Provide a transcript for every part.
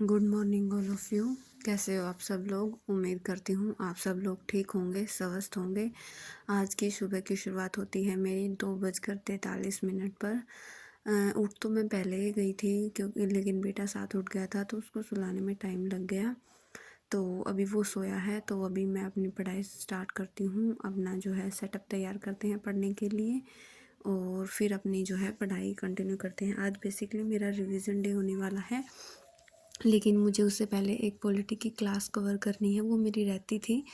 Good morning all of you. कैसे हो आप सब लोग? उम्मीद करती हूँ आप सब लोग ठीक होंगे, स्वस्थ होंगे। आज की सुबह की शुरुआत होती है मेरी 2:43 पर। उठ तो मैं पहले ही गई थी क्योंकि लेकिन बेटा साथ उठ गया था तो उसको सुलाने में टाइम लग गया। तो अभी वो सोया है तो अभी मैं अपनी पढ़ाई स्टार्ट करती हूँ। अपना जो है सेटअप तैयार करते हैं पढ़ने के लिए और फिर अपनी जो है पढ़ाई कंटिन्यू करते हैं। आज बेसिकली मेरा रिवीजन डे होने वाला है, लेकिन मुझे उससे पहले एक पॉलिटी की क्लास कवर करनी है, वो मेरी रहती थी।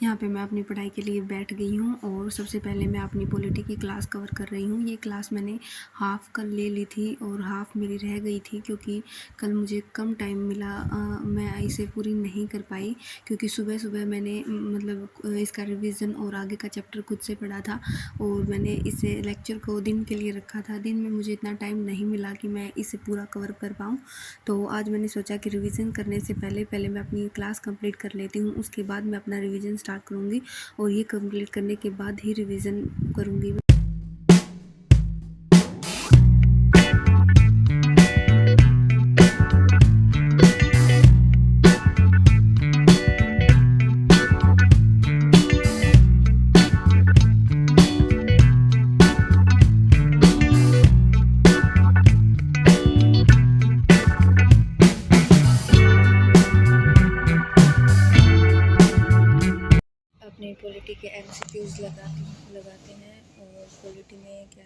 यहाँ पे मैं अपनी पढ़ाई के लिए बैठ गई हूँ और सबसे पहले मैं अपनी पॉलिटी की क्लास कवर कर रही हूँ। ये क्लास मैंने हाफ़ कल ले ली थी और हाफ़ मेरी रह गई थी क्योंकि कल मुझे कम टाइम मिला। मैं इसे पूरी नहीं कर पाई क्योंकि सुबह सुबह मैंने मतलब इसका रिवीज़न और आगे का चैप्टर खुद से पढ़ा था और मैंने इसे लेक्चर को दिन के लिए रखा था। दिन में मुझे इतना टाइम नहीं मिला कि मैं इसे पूरा कवर कर पाऊँ। तो आज मैंने सोचा कि रिवीजन करने से पहले मैं अपनी क्लास कंप्लीट कर लेती हूँ, उसके बाद मैं अपना रिवीजन स्टार्ट करूँगी और ये कंप्लीट करने के बाद ही रिवीजन करूँगी। अपने पॉलिटी के एमसीक्यूज़ लगाते हैं और पॉलिटी में क्या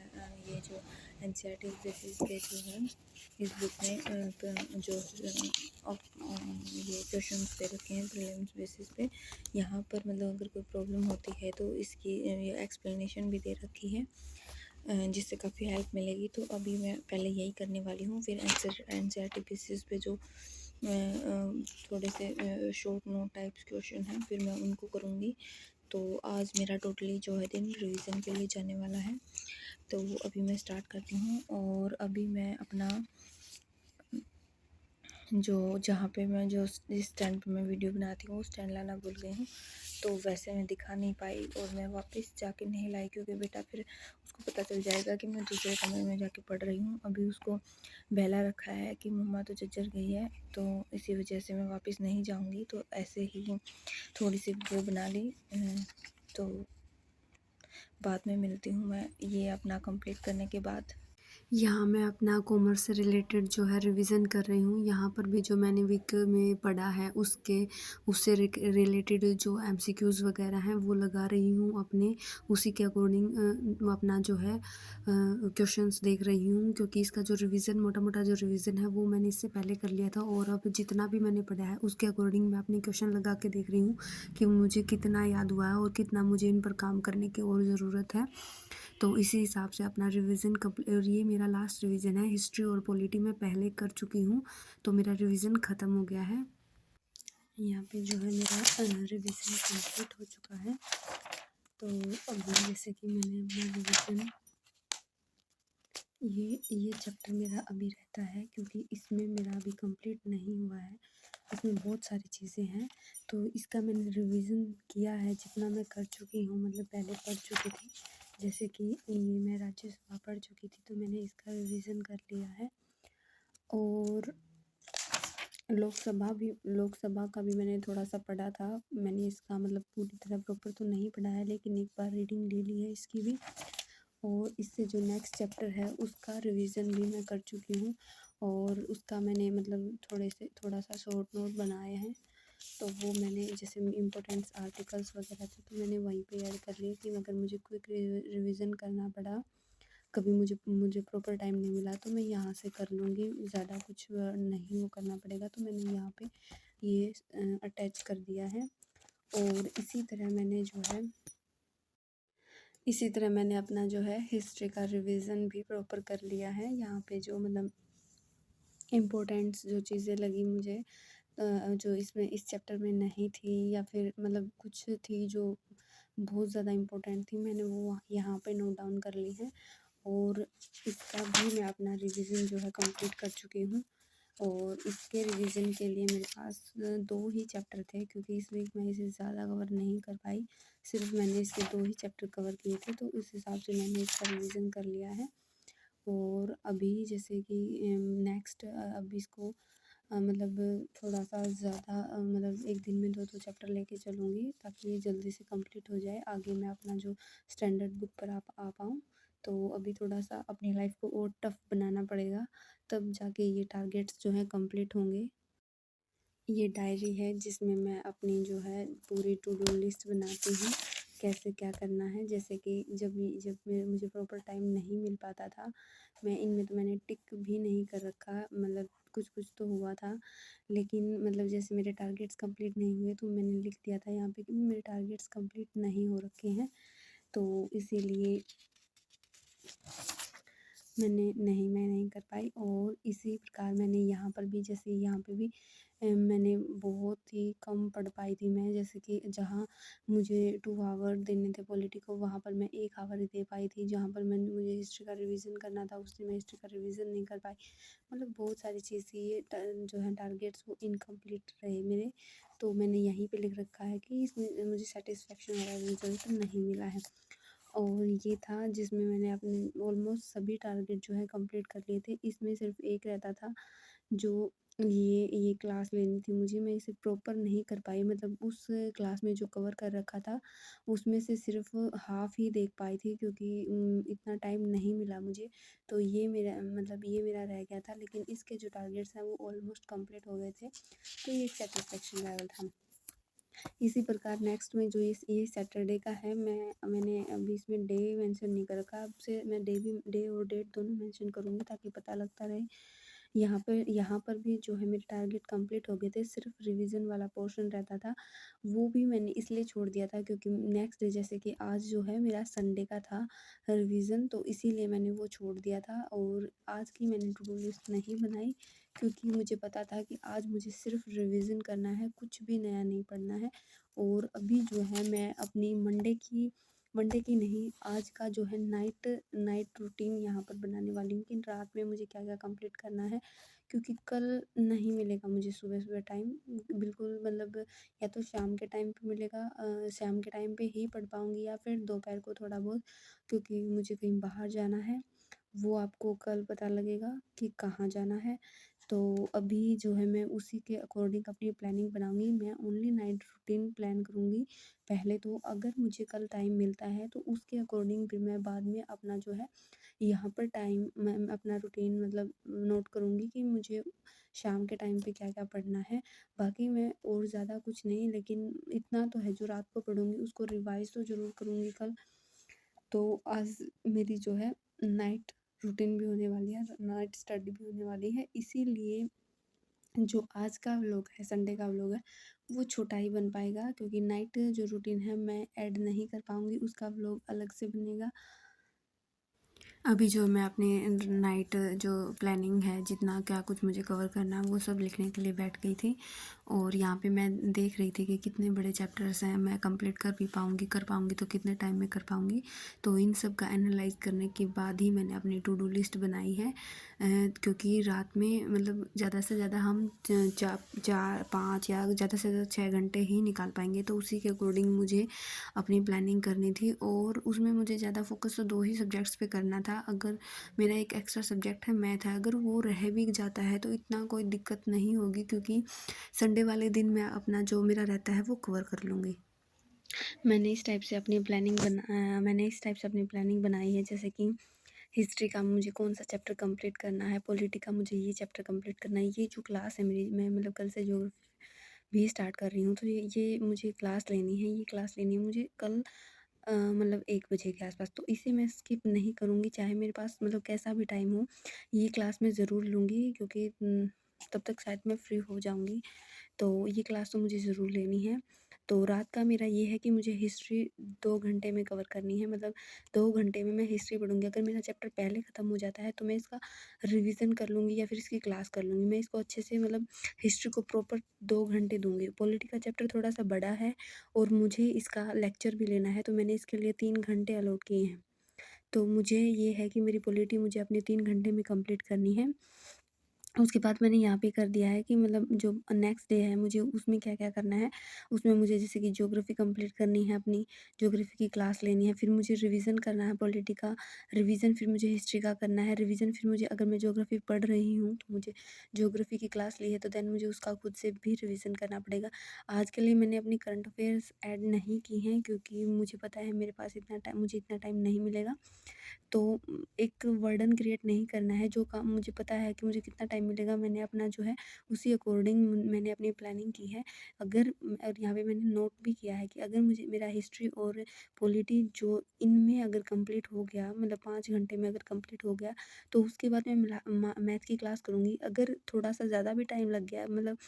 ये जो एनसीईआरटी बेसिस पे जो है इस बुक में जो ये क्वेश्चंस दे रखे हैं प्रीलिम्स बेसिस पे, यहाँ पर मतलब अगर कोई प्रॉब्लम होती है तो इसकी ये एक्सप्लेनेशन भी दे रखी है जिससे काफ़ी हेल्प मिलेगी। तो अभी मैं पहले यही करने वाली हूँ, फिर एनसीईआरटी बेसिस पे जो थोड़े से शॉर्ट नोट टाइप्स क्वेश्चन हैं फिर मैं उनको करूँगी। तो आज मेरा टोटली जो है दिन रिवीजन के लिए जाने वाला है। तो अभी मैं स्टार्ट करती हूँ और अभी मैं अपना जो जहाँ पे मैं जो जिस स्टैंड पे मैं वीडियो बनाती हूँ स्टैंड लाना भूल गई हूँ, तो वैसे मैं दिखा नहीं पाई और मैं वापस जाके नहीं लाई क्योंकि बेटा फिर उसको पता चल जाएगा कि मैं दूसरे कमरे में जाके पढ़ रही हूँ। अभी उसको बहला रखा है कि मम्मा तो जज्जर गई है, तो इसी वजह से मैं वापस नहीं जाऊँगी। तो ऐसे ही थोड़ी सी वीडियो बना ली, तो बाद में मिलती हूँ मैं ये अपना कंप्लीट करने के बाद। यहाँ मैं अपना कॉमर्स से रिलेटेड जो है रिवीजन कर रही हूँ। यहाँ पर भी जो मैंने वीक में पढ़ा है उससे रिलेटेड जो एमसीक्यूज़ वगैरह हैं वो लगा रही हूँ अपने, उसी के अकॉर्डिंग अपना जो है क्वेश्चंस देख रही हूँ क्योंकि इसका जो रिवीजन मोटा मोटा जो रिवीजन है वो मैंने इससे पहले कर लिया था और अब जितना भी मैंने पढ़ा है उसके अकॉर्डिंग मैं अपने क्वेश्चन लगा के देख रही हूँ कि मुझे कितना याद हुआ है और कितना मुझे इन पर काम करने की और ज़रूरत है। तो इसी हिसाब से अपना रिवीजन और ये मेरा लास्ट रिवीजन है। हिस्ट्री और पॉलिटी मैं पहले कर चुकी हूँ तो मेरा रिवीजन ख़त्म हो गया है। यहाँ पे जो है मेरा रिवीजन कंप्लीट हो चुका है। तो अभी जैसे कि मैंने अपना रिवीजन ये चैप्टर मेरा अभी रहता है क्योंकि इसमें मेरा अभी कंप्लीट नहीं हुआ है, इसमें बहुत सारी चीज़ें हैं। तो इसका मैंने रिवीजन किया है जितना मैं कर चुकी हूँ, मतलब पहले पढ़ चुकी थी। जैसे कि ये मैं राज्यसभा पढ़ चुकी थी तो मैंने इसका रिवीजन कर लिया है और लोकसभा का भी मैंने थोड़ा सा पढ़ा था। मैंने इसका मतलब पूरी तरह प्रॉपर तो नहीं पढ़ा है लेकिन एक बार रीडिंग ले ली है इसकी भी। और इससे जो नेक्स्ट चैप्टर है उसका रिवीजन भी मैं कर चुकी हूँ और उसका मैंने मतलब थोड़ा सा शॉर्ट नोट बनाए हैं। तो वो मैंने जैसे इम्पोर्टेंट्स आर्टिकल्स वगैरह थे तो मैंने वहीं पे ऐड कर लिए कि अगर मुझे क्विक रिवीजन करना पड़ा, कभी मुझे प्रॉपर टाइम नहीं मिला तो मैं यहाँ से कर लूँगी, ज़्यादा कुछ नहीं वो करना पड़ेगा। तो मैंने यहाँ पे ये अटैच कर दिया है और इसी तरह मैंने अपना जो है हिस्ट्री का रिवीजन भी प्रॉपर कर लिया है। यहाँ पे जो मतलब इम्पोर्टेंट्स जो चीज़ें लगी मुझे जो इसमें इस चैप्टर में नहीं थी या फिर मतलब कुछ थी जो बहुत ज़्यादा इम्पोर्टेंट थी, मैंने वो यहाँ पे नोट डाउन कर ली है और इसका भी मैं अपना रिवीजन जो है कंप्लीट कर चुकी हूँ। और इसके रिवीजन के लिए मेरे पास 2 ही चैप्टर थे क्योंकि इस वीक मैं इसे ज़्यादा कवर नहीं कर पाई, सिर्फ मैंने इसके 2 ही चैप्टर कवर किए थे तो उस हिसाब से मैंने इसका रिवीजन कर लिया है। और अभी जैसे कि नेक्स्ट अब इसको मतलब थोड़ा-सा ज़्यादा मतलब एक दिन में 2-2 चैप्टर लेके चलूँगी ताकि ये जल्दी से कंप्लीट हो जाए। आगे मैं अपना जो स्टैंडर्ड बुक पर आ पाऊँ। तो अभी थोड़ा-सा अपनी लाइफ़ को और टफ़ बनाना पड़ेगा, तब जाके ये टारगेट्स जो हैं कंप्लीट होंगे। ये डायरी है जिसमें मैं अपनी जो है पूरी टू डू लिस्ट बनाती हूँ, कैसे क्या करना है। जैसे कि जब मुझे प्रॉपर टाइम नहीं मिल पाता था, मैं इनमें तो मैंने टिक भी नहीं कर रखा, मतलब कुछ-कुछ तो हुआ था। लेकिन मतलब जैसे मेरे टारगेट्स कंप्लीट नहीं हुए तो मैंने लिख दिया था यहाँ पे कि मेरे टारगेट्स कंप्लीट नहीं हो रखे हैं। तो इसीलिए मैं नहीं कर पाई। और इसी प्रकार मैंने यहाँ पर भी, जैसे यहाँ पे भी मैंने बहुत ही कम पढ़ पाई थी मैं। जैसे कि जहाँ मुझे 2 आवर देने थे पॉलिटी को, वहाँ पर मैं 1 आवर ही दे पाई थी। जहाँ पर मुझे हिस्ट्री का रिवीजन करना था, उस दिन मैं हिस्ट्री का रिवीजन नहीं कर पाई। मतलब बहुत सारी चीज़ थी, ये जो है टारगेट्स वो इनकम्प्लीट रहे मेरे। तो मैंने यहीं पे लिख रखा है कि इसमें मुझे सेटिस्फेक्शन वाला रिजल्ट नहीं मिला है। और ये था जिसमें मैंने अपने ऑलमोस्ट सभी टारगेट जो है कंप्लीट कर लिए थे। इसमें सिर्फ एक रहता था जो ये क्लास लेनी थी मुझे, मैं इसे प्रॉपर नहीं कर पाई। मतलब उस क्लास में जो कवर कर रखा था उसमें से सिर्फ हाफ़ ही देख पाई थी, क्योंकि इतना टाइम नहीं मिला मुझे। तो ये मेरा मतलब ये मेरा रह गया था, लेकिन इसके जो टारगेट्स हैं वो ऑलमोस्ट कंप्लीट हो गए थे। तो ये एक सेटिस्फेक्शन लेवल था। इसी प्रकार नेक्स्ट में जो ये सैटरडे का है, मैंने अभी इसमें डे मेंशन नहीं कर रखा। अब से मैं डे और डेट दोनों मेंशन करूँगी ताकि पता लगता रहे। यहाँ पर भी जो है मेरे टारगेट कंप्लीट हो गए थे, सिर्फ रिवीजन वाला पोर्शन रहता था। वो भी मैंने इसलिए छोड़ दिया था क्योंकि नेक्स्ट डे, जैसे कि आज जो है मेरा संडे का था रिवीजन, तो इसीलिए मैंने वो छोड़ दिया था। और आज की मैंने टू डू लिस्ट नहीं बनाई क्योंकि मुझे पता था कि आज मुझे सिर्फ रिवीजन करना है, कुछ भी नया नहीं पढ़ना है। और अभी जो है मैं अपनी मंडे की नहीं, आज का जो है नाइट रूटीन यहाँ पर बनाने वाली हूँ कि रात में मुझे क्या-क्या कंप्लीट करना है। क्योंकि कल नहीं मिलेगा मुझे सुबह-सुबह टाइम, बिल्कुल मतलब या तो शाम के टाइम पे मिलेगा, शाम के टाइम पे ही पढ़ पाऊँगी या फिर दोपहर को थोड़ा बहुत, क्योंकि मुझे कहीं बाहर जाना है। वो आपको कल पता लगेगा कि कहाँ जाना है। तो अभी जो है मैं उसी के अकॉर्डिंग अपनी प्लानिंग बनाऊँगी। मैं ओनली नाइट रूटीन प्लान करूँगी पहले तो। अगर मुझे कल टाइम मिलता है तो उसके अकॉर्डिंग फिर मैं बाद में अपना जो है यहाँ पर टाइम मैं अपना रूटीन मतलब नोट करूँगी कि मुझे शाम के टाइम पे क्या-क्या पढ़ना है। बाकी मैं और ज़्यादा कुछ नहीं, लेकिन इतना तो है जो रात को पढ़ूँगी उसको रिवाइज़ तो ज़रूर करूँगी कल। तो आज मेरी जो है नाइट रूटीन भी होने वाली है, नाइट स्टडी भी होने वाली है। इसीलिए जो आज का व्लॉग है, संडे का व्लॉग है, वो छोटा ही बन पाएगा क्योंकि नाइट जो रूटीन है मैं ऐड नहीं कर पाऊँगी, उसका व्लॉग अलग से बनेगा। अभी जो मैं अपनी नाइट जो प्लानिंग है, जितना क्या कुछ मुझे कवर करना है वो सब लिखने के लिए बैठ गई थी। और यहाँ पे मैं देख रही थी कि कितने बड़े चैप्टर्स हैं, मैं कंप्लीट कर पाऊँगी तो कितने टाइम में कर पाऊँगी। तो इन सब का एनालाइज करने के बाद ही मैंने अपनी टू डू लिस्ट बनाई है। क्योंकि रात में मतलब ज़्यादा से ज़्यादा हम 4-5 या ज़्यादा से ज़्यादा 6 घंटे ही निकाल पाएंगे। तो उसी के अकॉर्डिंग मुझे अपनी प्लानिंग करनी थी और उसमें मुझे ज़्यादा फोकस तो 2 ही सब्जेक्ट्स पे करना था। अगर मेरा एक एक्स्ट्रा सब्जेक्ट है मैथ है, अगर वो रह भी जाता है तो इतना कोई दिक्कत नहीं होगी क्योंकि संडे वाले दिन मैं अपना जो मेरा रहता है वो कवर कर लूँगी। मैंने इस टाइप से अपनी प्लानिंग बनाई है, जैसे कि हिस्ट्री का मुझे कौन सा चैप्टर कंप्लीट करना है, पॉलिटी का मुझे ये चैप्टर कंप्लीट करना है। ये जो क्लास है मेरी, मैं मतलब कल से जो भी स्टार्ट कर रही हूँ, तो ये मुझे क्लास लेनी है, ये क्लास लेनी है मुझे कल मतलब 1 बजे के आस-पास। तो इसे मैं स्किप नहीं करूँगी, चाहे मेरे पास मतलब कैसा भी टाइम हो, ये क्लास मैं ज़रूर लूँगी क्योंकि तब तक शायद मैं फ्री हो जाऊँगी। तो ये क्लास तो मुझे ज़रूर लेनी है। तो रात का मेरा ये है कि मुझे हिस्ट्री 2 घंटे में कवर करनी है, मतलब 2 घंटे में मैं हिस्ट्री पढ़ूँगी। अगर मेरा चैप्टर पहले ख़त्म हो जाता है तो मैं इसका रिवीजन कर लूँगी या फिर इसकी क्लास कर लूँगी। मैं इसको अच्छे से मतलब हिस्ट्री को प्रॉपर 2 घंटे दूँगी। पॉलिटी का चैप्टर थोड़ा-सा बड़ा है और मुझे इसका लेक्चर भी लेना है, तो मैंने इसके लिए 3 घंटे अलॉट किए हैं। तो मुझे ये है कि मेरी पॉलिटी मुझे अपने 3 घंटे में कंप्लीट करनी है। उसके बाद मैंने यहाँ पे कर दिया है कि मतलब जो नेक्स्ट डे है मुझे उसमें क्या-क्या करना है, उसमें मुझे जैसे कि ज्योग्राफ़ी कंप्लीट करनी है अपनी, ज्योग्राफ़ी की क्लास लेनी है, फिर मुझे रिवीज़न करना है पॉलिटी का, रिवीज़न फिर मुझे हिस्ट्री का करना है, रिवीज़न फिर मुझे अगर मैं ज्योग्राफ़ी पढ़ रही हूँ, तो मुझे ज्योग्राफ़ी की क्लास ली है तो देन मुझे उसका खुद से भी रिवीज़न करना पड़ेगा। आज के लिए मैंने अपनी करंट अफ़ेयर्स ऐड नहीं की हैं क्योंकि मुझे पता है मेरे पास मुझे इतना टाइम नहीं मिलेगा। तो एक बर्डन क्रिएट नहीं करना है, जो काम मुझे पता है कि मुझे कितना टाइम मिलेगा, मैंने अपना जो है उसी अकॉर्डिंग मैंने अपनी प्लानिंग की है। और यहाँ पे मैंने नोट भी किया है कि अगर मुझे मेरा हिस्ट्री और पॉलिटी जो इनमें अगर कंप्लीट हो गया, मतलब 5 घंटे में अगर कंप्लीट हो गया, तो उसके बाद मैं मैथ की क्लास करूँगी। अगर थोड़ा-सा ज़्यादा भी टाइम लग गया, मतलब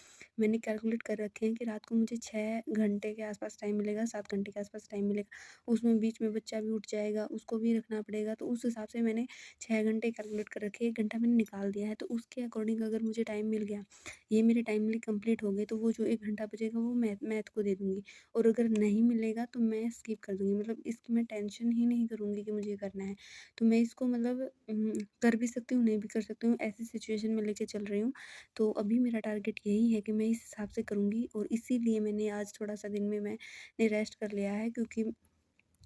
मैंने कैलकुलेट कर रखे हैं कि रात को मुझे 6 घंटे के आस-पास टाइम मिलेगा, 7 घंटे के आस-पास टाइम मिलेगा। उसमें बीच में बच्चा भी उठ जाएगा, उसको भी रखना पड़ेगा, तो उस हिसाब से मैंने 6 घंटे कैलकुलेट कर रखे हैं, 1 घंटा मैंने निकाल दिया है, तो उसके अकॉर्डिंग अगर मुझे टाइम मिल गया, ये मेरे टाइमली कंप्लीट हो गए, तो वो जो 1 घंटा बचेगा वो मैथ मैथ को दे दूँगी, और अगर नहीं मिलेगा तो मैं स्किप कर दूँगी। मतलब इसकी मैं टेंशन ही नहीं करूँगी कि मुझे करना है। तो मैं इसको मतलब कर भी सकती हूँ, नहीं भी कर सकती हूँ, ऐसी सिचुएशन में लेके चल रही हूँ। तो अभी मेरा टारगेट यही है कि मैं इस हिसाब से करूँगी, और इसीलिए मैंने आज थोड़ा-सा दिन में मैंने रेस्ट कर लिया है, क्योंकि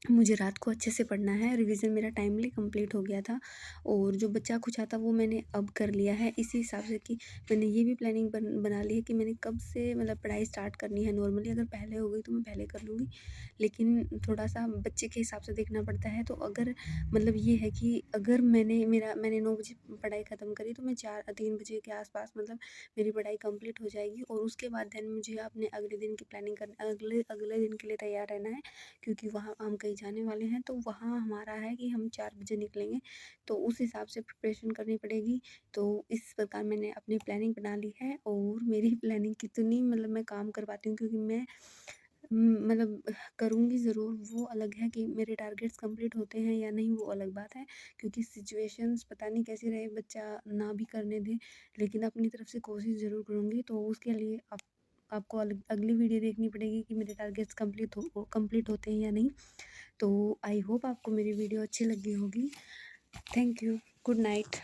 मुझे रात को अच्छे से पढ़ना है, रिवीज़न मेरा टाइमली कंप्लीट हो गया था, और जो बचा खुचा था वो मैंने अब कर लिया है। इसी हिसाब से कि मैंने ये भी प्लानिंग बना ली है कि मैंने कब से मतलब पढ़ाई स्टार्ट करनी है। नॉर्मली अगर पहले हो गई तो मैं पहले कर लूँगी, लेकिन थोड़ा-सा बच्चे के हिसाब से देखना पड़ता है। तो अगर मतलब ये है कि अगर मैंने 9 बजे पढ़ाई ख़त्म करी, तो मैं 3 बजे के आस-पास मतलब मेरी पढ़ाई कंप्लीट हो जाएगी, और उसके बाद देन मुझे अपने अगले दिन की प्लानिंग अगले अगले दिन के लिए तैयार रहना है, क्योंकि वहाँ हम कहीं जाने वाले हैं। तो वहाँ हमारा है कि हम 4 बजे निकलेंगे, तो उस हिसाब से प्रिपरेशन करनी पड़ेगी। तो इस प्रकार मैंने अपनी प्लानिंग बना ली है, और मेरी प्लानिंग कितनी मतलब मैं काम कर पाती हूँ, क्योंकि मैं मतलब करूँगी ज़रूर, वो अलग है कि मेरे टारगेट्स कंप्लीट होते हैं या नहीं, वो अलग बात है। क्योंकि सिचुएशंस पता नहीं कैसी रहे, बच्चा ना भी करने दे, लेकिन अपनी तरफ से कोशिश ज़रूर करूँगी। तो उसके लिए आपको अगली वीडियो देखनी पड़ेगी कि मेरे टारगेट्स कंप्लीट होते हैं या नहीं। तो आई होप आपको मेरी वीडियो अच्छी लगी होगी। Thank you. Good night.